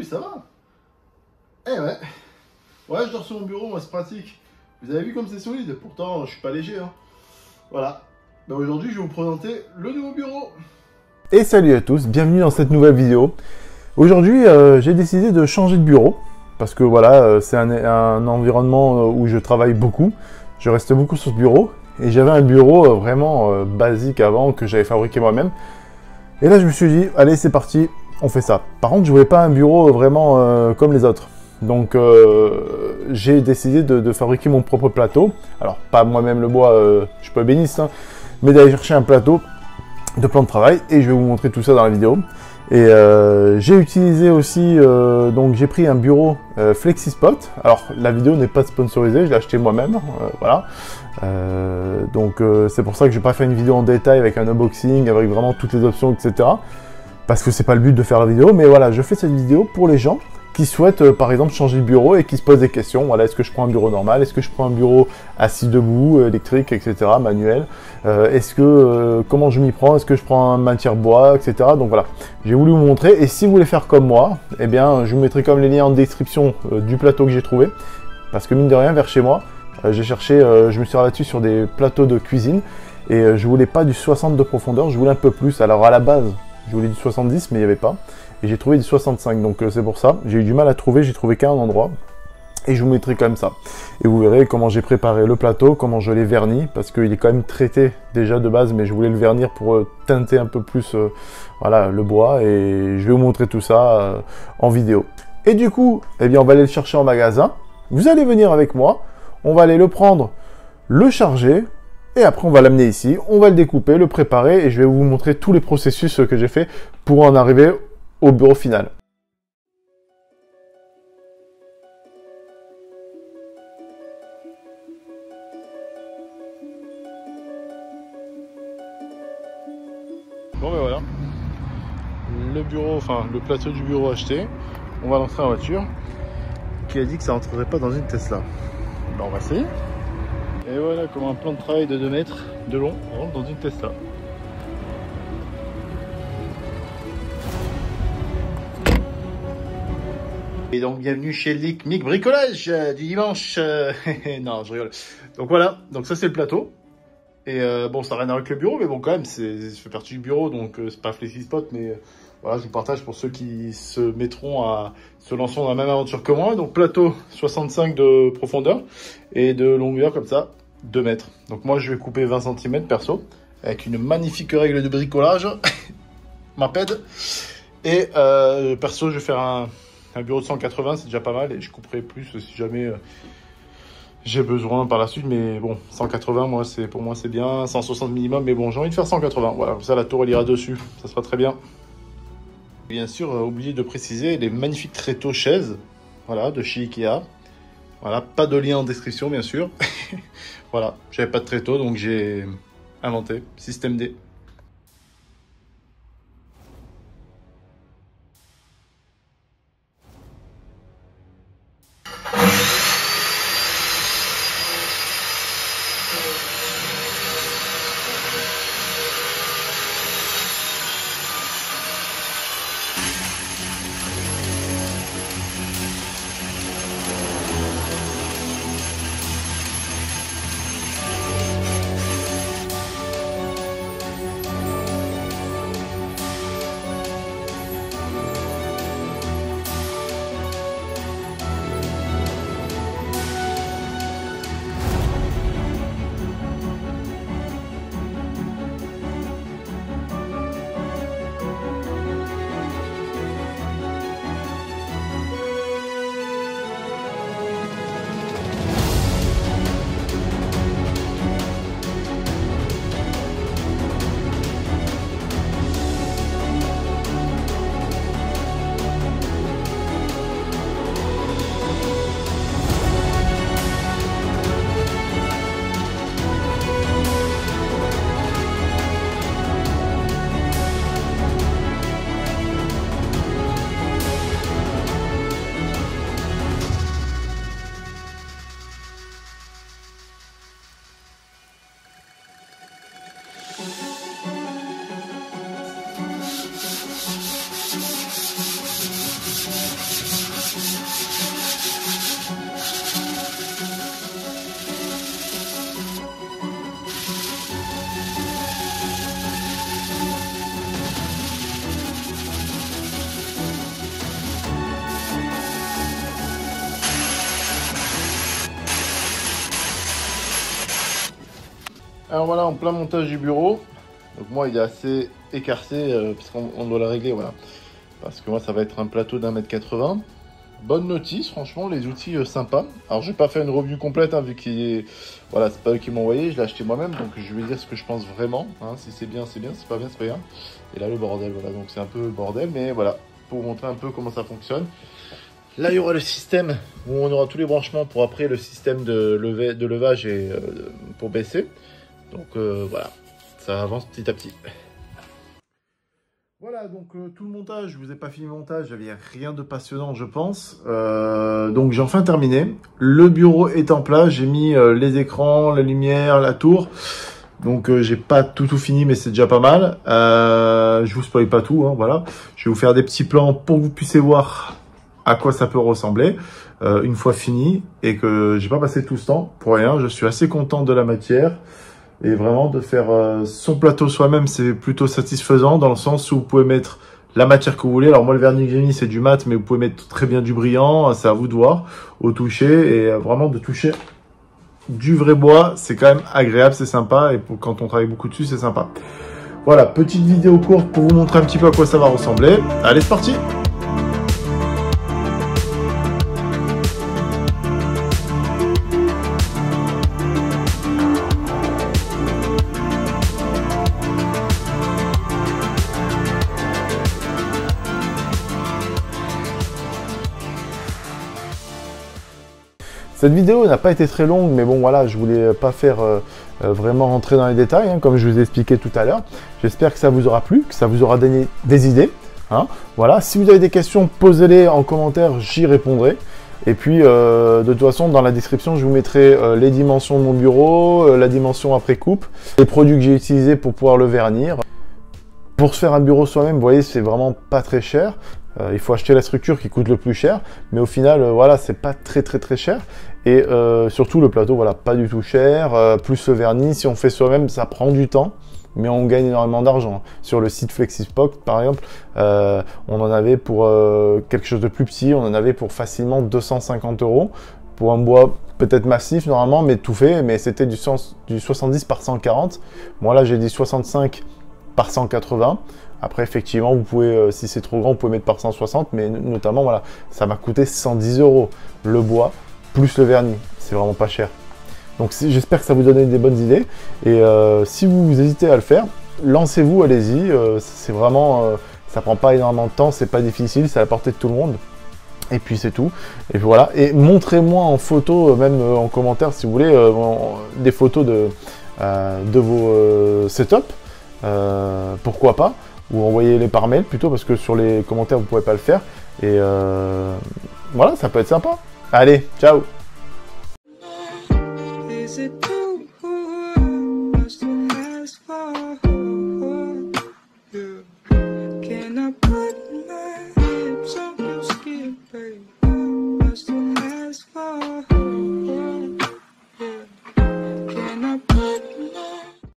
ça va. Eh ouais. Ouais, je dors sur mon bureau, moi, c'est pratique. Vous avez vu comme c'est solide, pourtant, je suis pas léger. Hein. Voilà. Ben, aujourd'hui, je vais vous présenter le nouveau bureau. Et salut à tous, bienvenue dans cette nouvelle vidéo. Aujourd'hui, j'ai décidé de changer de bureau. Parce que voilà, c'est un environnement où je travaille beaucoup. Je reste beaucoup sur ce bureau. Et j'avais un bureau vraiment basique avant, que j'avais fabriqué moi-même. Et là, je me suis dit, allez, c'est parti, on fait ça. Par contre, je voulais pas un bureau vraiment comme les autres. Donc, j'ai décidé de fabriquer mon propre plateau. Alors, pas moi-même le bois, je suis pas ébéniste, hein, mais d'aller chercher un plateau de plan de travail. Et je vais vous montrer tout ça dans la vidéo. Et j'ai utilisé aussi, donc j'ai pris un bureau FlexiSpot. Alors, la vidéo n'est pas sponsorisée, je l'ai acheté moi-même, voilà. Donc, c'est pour ça que je n'ai pas fait une vidéo en détail avec un unboxing, avec vraiment toutes les options, etc. Parce que c'est pas le but de faire la vidéo, mais voilà, je fais cette vidéo pour les gens qui souhaitent, par exemple, changer de bureau et qui se posent des questions. Voilà, est-ce que je prends un bureau normal? Est-ce que je prends un bureau assis debout, électrique, etc., manuel? Comment je m'y prends? Est-ce que je prends un matière bois, etc. Donc voilà, j'ai voulu vous montrer. Et si vous voulez faire comme moi, eh bien, je vous mettrai comme les liens en description du plateau que j'ai trouvé. Parce que mine de rien, vers chez moi, j'ai cherché, je me suis rabattu sur des plateaux de cuisine. Et je voulais pas du 60 de profondeur, je voulais un peu plus. Alors à la base, je voulais du 70, mais il n'y avait pas. Et j'ai trouvé du 65, donc c'est pour ça. J'ai eu du mal à trouver, j'ai trouvé qu'un endroit. Et je vous mettrai comme ça. Et vous verrez comment j'ai préparé le plateau, comment je l'ai verni, parce qu'il est quand même traité déjà de base, mais je voulais le vernir pour teinter un peu plus voilà, le bois. Et je vais vous montrer tout ça en vidéo. Et du coup, eh bien, on va aller le chercher en magasin. Vous allez venir avec moi. On va aller le prendre, le charger. Et après, on va l'amener ici. On va le découper, le préparer. Et je vais vous montrer tous les processus que j'ai fait pour en arriver au bureau final. Bon ben voilà, le bureau, enfin le plateau du bureau acheté. On va l'entrer en voiture. Qui a dit que ça rentrerait pas dans une Tesla? Ben on va essayer. Et voilà comment un plan de travail de 2 mètres de long rentre dans une Tesla. Et donc, bienvenue chez Mic Bricolage du dimanche. Non, je rigole. Donc voilà, donc ça c'est le plateau. Et bon, ça n'a rien à voir avec le bureau, mais bon, quand même, ça fait partie du bureau, donc c'est pas FlexiSpot, mais voilà, je vous partage pour ceux qui se lanceront dans la même aventure que moi. Donc plateau 65 de profondeur et de longueur comme ça, 2 mètres. Donc moi, je vais couper 20 cm perso, avec une magnifique règle de bricolage, ma pède. Et perso, je vais faire un bureau de 180, c'est déjà pas mal, et je couperai plus si jamais j'ai besoin par la suite, mais bon, 180, pour moi c'est bien, 160 minimum, mais bon, j'ai envie de faire 180, voilà, comme ça la tour elle ira dessus, ça sera très bien. Bien sûr, oublié de préciser les magnifiques tréteaux chaises, voilà, de chez Ikea, voilà, pas de lien en description bien sûr, voilà, j'avais pas de tréteau, donc j'ai inventé, système D. Alors voilà, en plein montage du bureau. Donc moi, il est assez écarté puisqu'on doit le régler, voilà. Parce que moi, ça va être un plateau d'1,80 m. Bonne notice, franchement, les outils sympas. Alors, je vais pas faire une review complète, hein, vu qu'il est... Voilà, c'est pas eux qui m'ont envoyé, je l'ai acheté moi-même, donc je vais dire ce que je pense vraiment. Hein. Si c'est bien, c'est bien, si c'est pas bien, c'est pas bien. Et là, le bordel, voilà, donc c'est un peu le bordel, mais voilà, pour vous montrer un peu comment ça fonctionne. Là, il y aura le système où on aura tous les branchements pour après le système de levage et pour baisser. Donc voilà, ça avance petit à petit. Voilà, donc tout le montage, je vous ai pas fini le montage, j'avais rien de passionnant je pense. Donc j'ai enfin terminé. Le bureau est en place, j'ai mis les écrans, la lumière, la tour. Donc j'ai pas tout fini mais c'est déjà pas mal. Je vous spoil pas tout, hein, voilà. Je vais vous faire des petits plans pour que vous puissiez voir à quoi ça peut ressembler une fois fini. Et que j'ai pas passé tout ce temps pour rien, je suis assez content de la matière. Et vraiment, de faire son plateau soi-même, c'est plutôt satisfaisant dans le sens où vous pouvez mettre la matière que vous voulez. Alors moi, le vernis que j'ai mis, c'est du mat, mais vous pouvez mettre très bien du brillant. C'est à vous de voir au toucher. Et vraiment, de toucher du vrai bois, c'est quand même agréable, c'est sympa. Et quand on travaille beaucoup dessus, c'est sympa. Voilà, petite vidéo courte pour vous montrer un petit peu à quoi ça va ressembler. Allez, c'est parti! Cette vidéo n'a pas été très longue, mais bon voilà, je voulais pas faire vraiment rentrer dans les détails, hein, comme je vous ai expliqué tout à l'heure. J'espère que ça vous aura plu, que ça vous aura donné des idées. Hein. Voilà, si vous avez des questions, posez-les en commentaire, j'y répondrai. Et puis, de toute façon, dans la description, je vous mettrai les dimensions de mon bureau, la dimension après coupe, les produits que j'ai utilisés pour pouvoir le vernir. Pour se faire un bureau soi-même, vous voyez, c'est vraiment pas très cher. Il faut acheter la structure qui coûte le plus cher, mais au final, voilà, c'est pas très cher. Et surtout le plateau, voilà, pas du tout cher. Plus le vernis, si on fait soi-même, ça prend du temps, mais on gagne énormément d'argent. Sur le site Flexispoc, par exemple, on en avait pour quelque chose de plus petit, on en avait pour facilement 250 € pour un bois peut-être massif normalement, mais tout fait. Mais c'était du 70 par 140. Moi là, j'ai dit 65 par 180. Après, effectivement, vous pouvez, si c'est trop grand, vous pouvez mettre par 160, mais notamment, voilà, ça m'a coûté 110 € le bois, plus le vernis. C'est vraiment pas cher. Donc, j'espère que ça vous donne des bonnes idées. Et si vous hésitez à le faire, lancez-vous, allez-y. C'est vraiment, ça prend pas énormément de temps, c'est pas difficile, c'est à la portée de tout le monde. Et puis, c'est tout. Et voilà. Et montrez-moi en photo, même en commentaire, si vous voulez, des photos de vos setups. Pourquoi pas, ou envoyez-les par mail plutôt, parce que sur les commentaires vous pouvez pas le faire. Et voilà, ça peut être sympa. Allez, ciao.